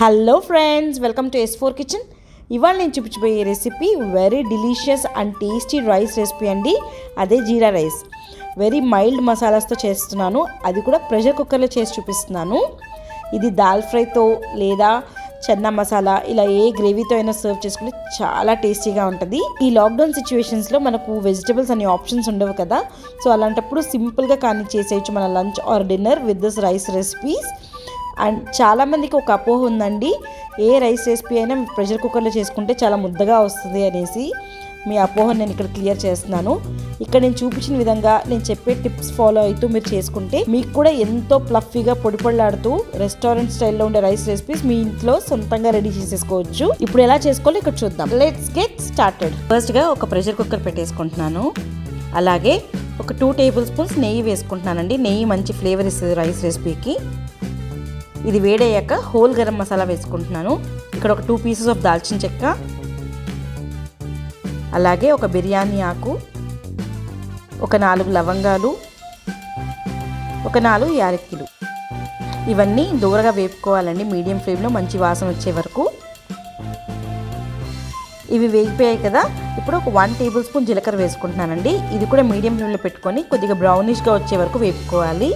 Hello friends, welcome to S4 kitchen. ఇవాళ నేను చూపించబోయే recipe very delicious and tasty rice recipe అండి. అదే జీరా రైస్. వెరీ మైల్డ్ మసాలాస్తో చేస్తున్నాను, అది కూడా ప్రెషర్ కుక్కర్లో చేసి చూపిస్తున్నాను. ఇది దాల్ ఫ్రైతో లేదా చెన్నా మసాలా ఇలా ఏ గ్రేవీతో అయినా సర్వ్ చేసుకుంటే చాలా టేస్టీగా ఉంటుంది. ఈ లాక్డౌన్ సిచ్యువేషన్స్లో మనకు వెజిటబుల్స్ అనే ఆప్షన్స్ ఉండవు కదా, సో అలాంటప్పుడు సింపుల్గా కానీ చేసేయచ్చు మన lunch or dinner with this rice recipes. And చాలామందికి ఒక అపోహ ఉందండి, ఏ రైస్ రెసిపీ అయినా ప్రెషర్ కుక్కర్లో చేసుకుంటే చాలా ముద్దగా వస్తుంది అనేసి. మీ అపోహను నేను ఇక్కడ క్లియర్ చేస్తున్నాను. ఇక్కడ నేను చూపించిన విధంగా నేను చెప్పే టిప్స్ ఫాలో అవుతూ మీరు చేసుకుంటే మీకు కూడా ఎంతో ప్లఫీగా పొడిపొడిలాడుతూ రెస్టారెంట్ స్టైల్లో ఉండే రైస్ రెసిపీస్ మీ ఇంట్లో సొంతంగా రెడీ చేసేసుకోవచ్చు. ఇప్పుడు ఎలా చేసుకోవాలో ఇక్కడ చూద్దాం. Let's get started. ఫస్ట్గా ఒక ప్రెషర్ కుక్కర్ పెట్టేసుకుంటున్నాను. అలాగే ఒక 2 టేబుల్ స్పూన్స్ నెయ్యి వేసుకుంటున్నానండి. నెయ్యి మంచి ఫ్లేవర్ ఇస్తుంది రైస్ రెసిపీకి. ఇది వేడయ్యాక హోల్ గరం మసాలా వేసుకుంటున్నాను. ఇక్కడ ఒక 2 పీసెస్ ఆఫ్ దాల్చిన చెక్క, అలాగే ఒక బిర్యానీ ఆకు, ఒక 4 లవంగాలు, ఒక 4 యాలక్కులు. ఇవన్నీ దూరగా వేపుకోవాలండి మీడియం ఫ్లేమ్లో మంచి వాసన వచ్చే వరకు. ఇవి వేగిపోయాయి కదా, ఇప్పుడు ఒక 1 టేబుల్ స్పూన్ జీలకర్ర వేసుకుంటున్నానండి. ఇది కూడా మీడియం ఫ్లేమ్లో పెట్టుకొని కొద్దిగా బ్రౌనిష్గా వచ్చే వరకు వేపుకోవాలి.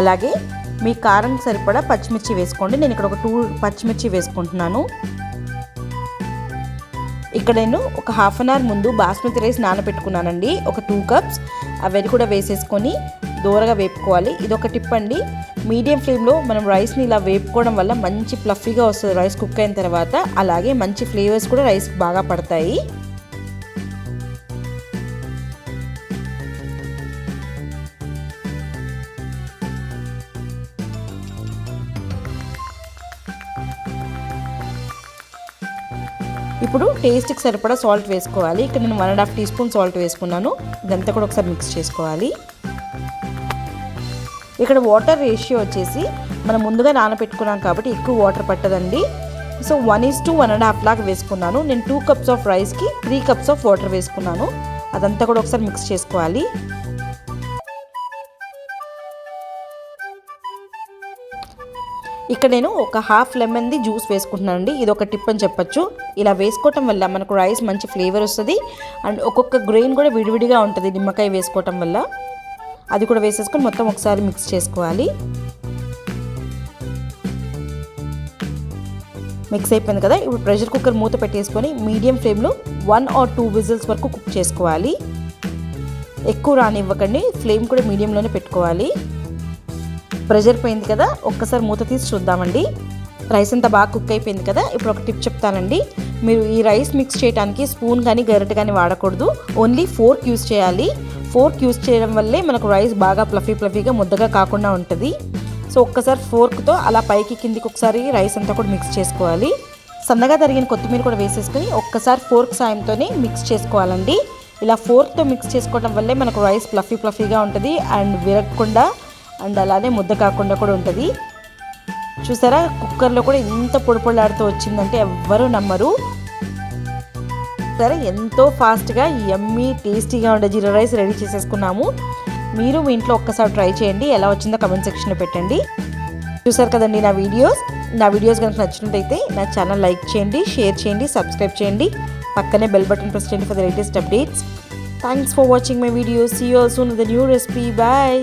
అలాగే మీ కారం సరిపడా పచ్చిమిర్చి వేసుకోండి. నేను ఇక్కడ ఒక 2 పచ్చిమిర్చి వేసుకుంటున్నాను. ఇక్కడ నేను ఒక హాఫ్ అన్ అవర్ ముందు బాస్మతి రైస్ నానబెట్టుకున్నానండి, ఒక 2 కప్స్. అవి కూడా వేసేసుకొని దూరగా వేపుకోవాలి. ఇది ఒక టిప్ అండి, మీడియం ఫ్లేమ్లో మనం రైస్ని ఇలా వేపుకోవడం వల్ల మంచి ప్లఫీగా వస్తుంది రైస్ కుక్ అయిన తర్వాత. అలాగే మంచి ఫ్లేవర్స్ కూడా రైస్కి బాగా పడతాయి. ఇప్పుడు టేస్ట్కి సరిపడా సాల్ట్ వేసుకోవాలి. ఇక్కడ నేను 1.5 టీ స్పూన్ సాల్ట్ వేసుకున్నాను. ఇదంతా కూడా ఒకసారి మిక్స్ చేసుకోవాలి. ఇక్కడ వాటర్ రేషియో వచ్చేసి మనం ముందుగా నానబెట్టుకున్నాం కాబట్టి ఎక్కువ వాటర్ పట్టదండి. సో 1:1.5 లాగా వేసుకున్నాను. నేను 2 కప్స్ ఆఫ్ రైస్కి 3 కప్స్ ఆఫ్ వాటర్ వేసుకున్నాను. అదంతా కూడా ఒకసారి మిక్స్ చేసుకోవాలి. ఇక్కడ నేను ఒక హాఫ్ లెమన్ది జ్యూస్ వేసుకుంటున్నాను అండి. ఇది ఒక టిప్ అని చెప్పొచ్చు. ఇలా వేసుకోవటం వల్ల మనకు రైస్ మంచి ఫ్లేవర్ వస్తుంది. అండ్ ఒక్కొక్క గ్రెయిన్ కూడా విడివిడిగా ఉంటుంది నిమ్మకాయ వేసుకోవటం వల్ల. అది కూడా వేసేసుకొని మొత్తం ఒకసారి మిక్స్ చేసుకోవాలి. మిక్స్ అయిపోయింది కదా, ఇప్పుడు ప్రెషర్ కుక్కర్ మూత పెట్టేసుకొని మీడియం ఫ్లేమ్లో 1 or 2 విజిల్స్ వరకు కుక్ చేసుకోవాలి. ఎక్కువ రానివ్వకండి, ఫ్లేమ్ కూడా మీడియంలోనే పెట్టుకోవాలి. ప్రెషర్ పోయింది కదా, ఒక్కసారి మూత తీసి చూద్దామండి. రైస్ అంతా బాగా కుక్ అయిపోయింది కదా. ఇప్పుడు ఒక టిప్ చెప్తానండి, మీరు ఈ రైస్ మిక్స్ చేయడానికి స్పూన్ కానీ గరిటె కానీ వాడకూడదు. ఓన్లీ ఫోర్క్ యూస్ చేయాలి. ఫోర్క్ యూస్ చేయడం వల్లే మనకు రైస్ బాగా ప్లఫీగా ముద్దగా కాకుండా ఉంటుంది. సో ఒక్కసారి ఫోర్క్తో అలా పైకి కిందికి ఒకసారి రైస్ అంతా కూడా మిక్స్ చేసుకోవాలి. సన్నగా తరిగిన కొత్తిమీర కూడా వేసేసుకొని ఒక్కసారి ఫోర్క్ సాయంతోనే మిక్స్ చేసుకోవాలండి. ఇలా ఫోర్క్తో మిక్స్ చేసుకోవడం వల్లే మనకు రైస్ ప్లఫీగా ఉంటుంది అండ్ విరగకుండా అండ్ అలానే ముద్ద కాకుండా కూడా ఉంటుంది. చూసారా, కుక్కర్లో కూడా ఎంత పొడిపొడిలాడుతూ వచ్చిందంటే ఎవ్వరూ నమ్మరు. సరే, ఎంతో ఫాస్ట్గా యమ్మీ టేస్టీగా ఉండే జీరా రైస్ రెడీ చేసేసుకున్నాము. మీరు మీ ఇంట్లో ఒక్కసారి ట్రై చేయండి, ఎలా వచ్చిందో కమెంట్ సెక్షన్లో పెట్టండి. చూసారు కదండి నా వీడియోస్ కనుక నచ్చినట్టయితే నా ఛానల్ లైక్ చేయండి, షేర్ చేయండి, సబ్స్క్రైబ్ చేయండి. పక్కనే బెల్ బటన్ ప్రెస్ చేయండి for the latest updates. Thanks for watching my video. See you all soon with the new recipe. Bye.